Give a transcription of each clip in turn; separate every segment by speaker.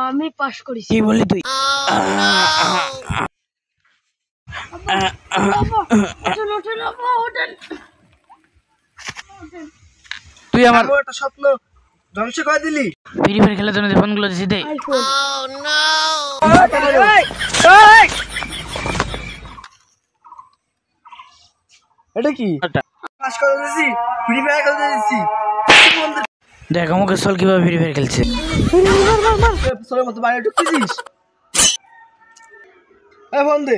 Speaker 1: আমি পাস করেছি।
Speaker 2: কি বললি তুই? তুই আমার
Speaker 3: একটা স্বপ্ন ধ্বংস করে দিলি।
Speaker 2: ফ্রি ফায়ার খেলার জন্য ফোন গুলো দিছি দে।
Speaker 3: এটা কি পাস করে দিছি, ফ্রি ফায়ার খেলতে দিছি।
Speaker 2: দেখ আমাকে চল কিভাবে ফ্রি ফায়ার খেলছে।
Speaker 3: সোলের মতো বাইরে ঢুকতেছিস। ফোন দে।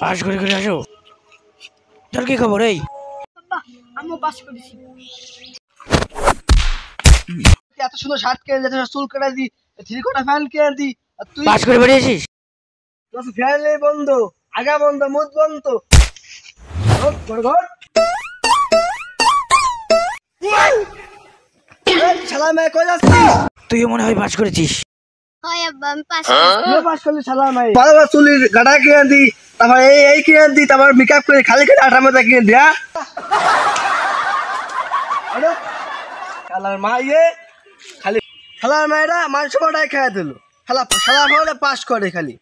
Speaker 2: পাস করে করে আসো। চল কি খবর? এই
Speaker 1: আমি পাস করেছি।
Speaker 3: এত সুন্দর শার্ট কিনে দিই, চুল কেটে দিই, থ্রি কোয়ার্টার প্যান্ট কিনে দিই, আর তুই
Speaker 2: পাস করে বেরিয়েছিস?
Speaker 3: ফ্যান বন্ধ, আগা বন্ধ, মুখ বন্ধ। শালা মেয়ে কই যাচ্ছিস?
Speaker 2: তুইও মনে হয় পাস করেছিস।
Speaker 1: হয় আব্বা আমি পাস
Speaker 3: পাস করলি শালা মেয়ে। ভালো ভালো চুলির গাটা কিনে দিই, তারপর এই কিনে দিই, তারপর মেকআপ করে খালি করে আটা মতো কিনে দিই। শালার মা খালি শালার মায়েরা মাংস কটাই খেয়ে দিল। শালা পাস করে খালি।